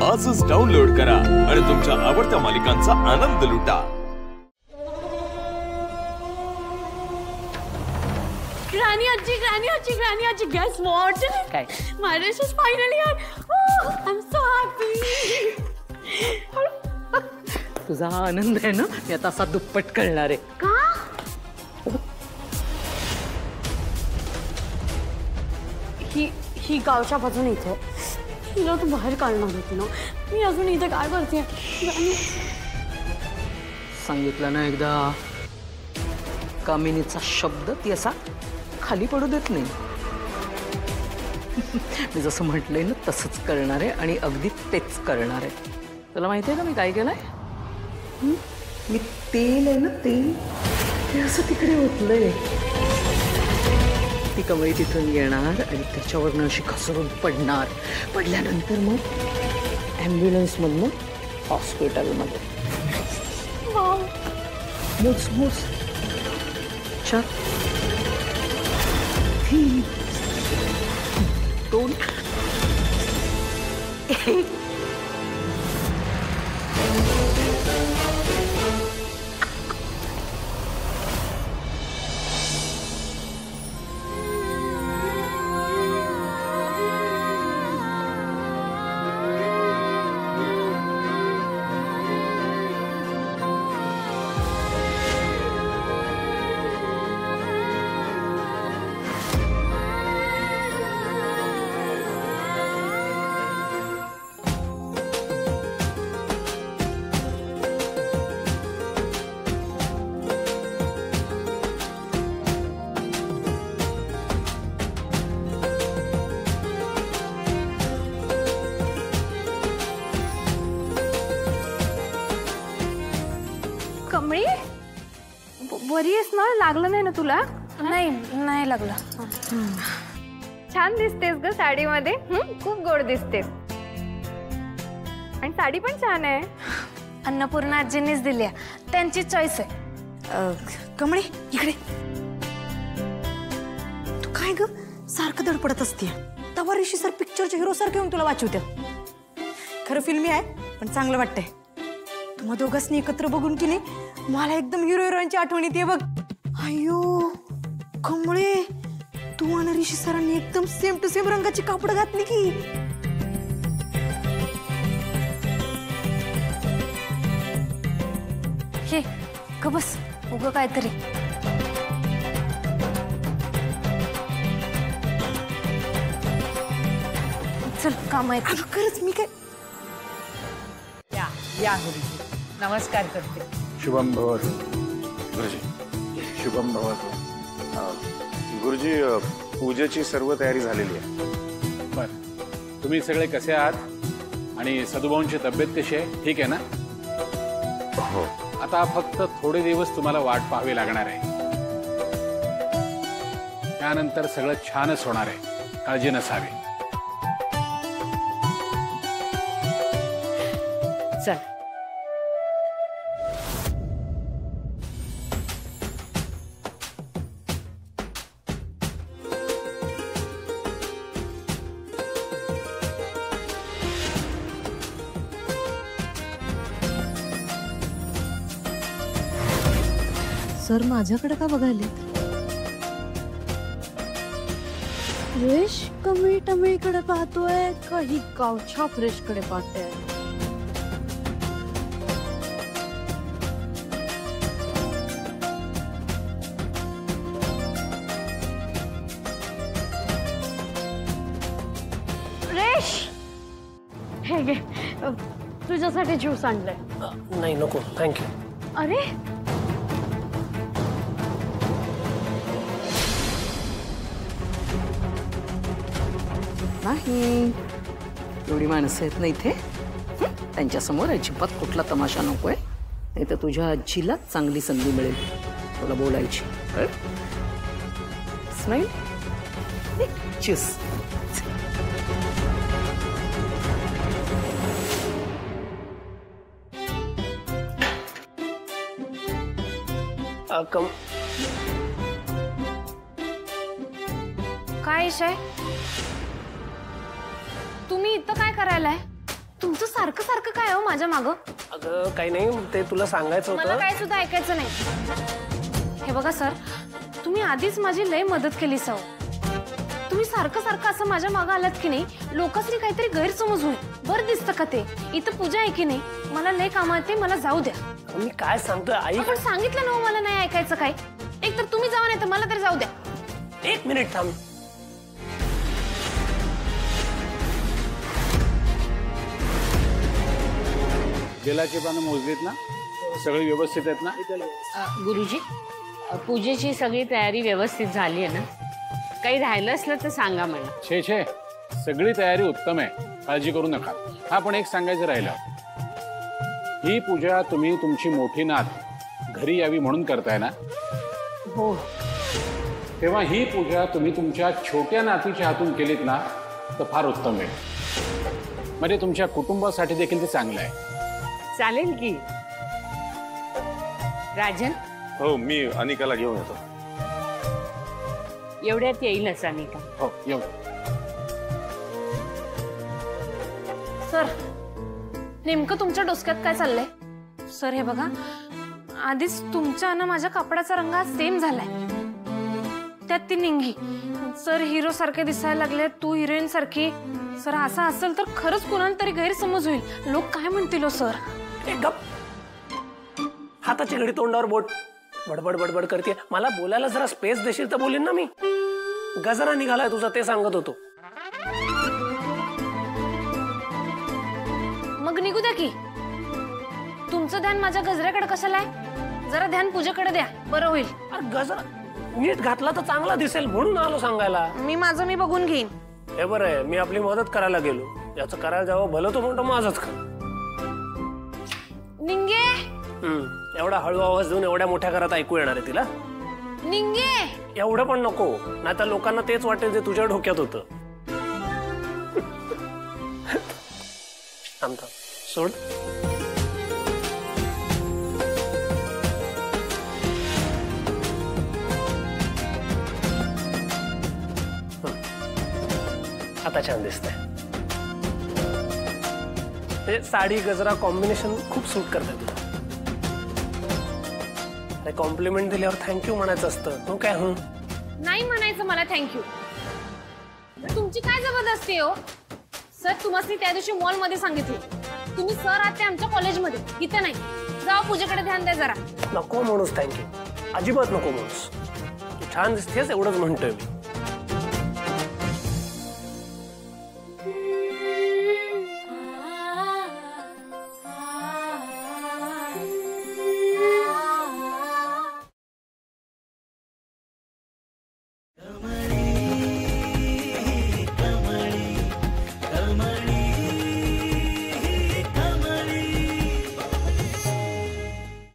आजच डाउनलोड करा आणि तुमच्या आवडत्या मालिकांचा आनंद लुटा। Granny Aji, guess what? Okay. My dish is finally on. Oh, I'm so happy. तुझा हा आनंद आहे ना, मी आता असा दुप्पट करणार आहे। का? ही गावच्या बाजूने इथे हिला तू बाहेर काढणार होती ना, मी अजून इथे काय करते? सांगितलं ना एकदा, कामिनीचा शब्द ती असा खाली पडू देत नाही। मी जसं म्हटलंय ना तसंच करणार आहे आणि अगदी तेच करणार आहे। तुला माहिती आहे का मी काय केलंय? मी तेल आहे ना, तेल ते असं तिकडे ओतलंय। ती कमळी तिथून येणार आणि त्याच्यावरनं अशी घसरून पडणार। पडल्यानंतर मग ॲम्ब्युलन्समधनं हॉस्पिटलमध्ये। मोज मोज 4 3 2 1। कमळी, बरी आहेस ना? लागलं नाही ना तुला? नाही लागलं। छान दिसतेस ग साडीमध्ये, खूप गोड दिसतेस आणि साडी पण छान आहे। अन्नपूर्णा आजींनीच दिली आहे, त्यांची चॉईस आहे। कमळे इकडे, तू काय ग सारखं धडपडत असते? तवा ऋषी सर पिक्चरच्या हिरो सारखे येऊन तुला वाचवते। खरं फिल्मी आहे पण चांगलं वाटतंय। तुम्हा दोघांनी एकत्र बघून की नाही मला एकदम हिरो हिरोईनची आठवण येते बघ। अयो कमळे, तू आणि ऋषी सरांनी एकदम सेम टू सेम रंगाची कापड घातली की। हे ग बस, उगं काहीतरी। चल काम आहे। खरंच मी काय या गुरुजी, नमस्कार करते। शुभम भवतु गुरुजी, शुभम भवतु। गुरुजी, पूजेची सर्व तयारी झालेली आहे। बर, तुम्ही सगळे कसे आहात आणि सदुभाऊंची तब्येत कशी आहे? ठीक आहे ना? हो। आता फक्त थोडे दिवस तुम्हाला वाट पाहावी लागणार आहे, त्यानंतर सगळं छानच होणार आहे, काळजी नसावी। चल सर माझ्याकडे का बघायले? फ्रेश कमळी टमळीकडे पाहतोय का ही गावच्या फ्रेश कडे पाहतोय? फ्रेश, हे घे, तुझ्यासाठी ज्यूस आणलंय। नाही नको, थँक्यू। अरे नाही, एवढी माणसं आहेत ना इथे, त्यांच्यासमोर अजिबात कुठला तमाशा नकोय, नाही तर तुझ्या आजीला चांगली संधी मिळेल तुला बोलायची। Smile, choose. काय विषय? तुम्ही इथं काय करायलाय? तुमचं सारखं सारखं काय हो माझ्या मागं? अगं काही नाही, ते तुला सांगायचं मला होतं. काय सुद्धा ऐकायचं नाही. हे बघा सर, तुम्ही आधीच माझी लय मदत केली सौ. तुम्ही सारखं सारखं असं माझ्या मागं आलात की नाही, लोकांनी काहीतरी गैरसमज होईल. बरं दिसतं का ते? इथं पूजा आहे की नाही, मला लय काम आहे, मला जाऊ द्या. मी काय सांगतोय आई. आपण सांगितलं ना मला नाही ऐकायचं काय. एक तर तुम्ही जावा नाही तर मला तरी जाऊ द्या. 1 मिनिट थांब. बेलाची पानं मोजलीत ना? सगळी व्यवस्थित आहेत ना? गुरुजी, पूजेची सगळी तयारी व्यवस्थित झाली आहे ना? काही राहिलं असलं तर सांगा मला. छे छे, सगळी तयारी उत्तम आहे, काळजी करू नका. हा पण एक सांगायचं राहिलं, ही पूजा तुम्ही तुमची मोठी नात घरी यावी म्हणून करताय ना? हो. तेव्हा ही पूजा तुम्ही तुमच्या छोट्या नातीच्या हातून केलीत ना तर फार उत्तम आहे. म्हणजे तुमच्या कुटुंबासाठी देखील ते चांगलं आहे. चालेल की. राजन, हो, मी अनिकाला घेऊन येतो. एवढ्यात येईलच अनिका. हो, येऊ. सर, नेमकं तुमच्या डोसक्यात काय चाललंय? सर हे बघा, आधीच तुमच्या आणि माझ्या कपड्याचा रंग आज सेम झालाय. त्यात ती निंगी. सर हिरो सारखे दिसायला लागले, तू हिरोईन सारखी. सर असं असेल तर खरंच कुणाला तरी गैरसमज होईल. लोक काय म्हणतील हो सर? एक गप. हाताची घडी तोंडावर बोट, बडबड बडबड करते. मला बोलायला जरा स्पेस देशील तर बोलीन ना मी. गजरा निघालाय तुझा ते सांगत होतो. मग निघू द्या की. तुमचं ध्यान माझ्या गजऱ्याकडे कशाला आहे? जरा ध्यान पूजेकडे द्या, बरं होईल. अरे गजरा नीट घातला तर चांगला दिसेल म्हणून आलो सांगायला. मी माझं मी बघून घेईन. हे बरं आहे, मी आपली मदत करायला गेलो. याचं करायला जावं भलं तो म्हणतो माझंच कर. निंगे, एवढा हळू आवाज देऊन एवढ्या मोठ्या घरात ऐकू येणार आहे तिला? निंगे. एवढं पण नको, नाही तर लोकांना तेच वाटेल जे तुझ्या डोक्यात होतं. थांब थांब, सोड. आता छान दिसतंय. साडी गजरा कॉम्बिनेशन खूप सूट करते तुला. कॉम्प्लिमेंट दिल्यावर थँक्यू म्हणायचं असतं. हो काय? हो नाही म्हणायचं मला थँक्यू. तुमची काय जबरदस्ती हो? सर तुम्हाला त्या दिवशी मॉल मध्ये सांगितले, तुम्ही सर आहात ते आमच्या कॉलेजमध्ये, इथे नाही. जाऊ पूजेकडे ध्यान द्या जरा. नको म्हणूस थँक्यू, अजिबात नको म्हणूस. तू छान दिसतेस एवढंच म्हणतोय मी.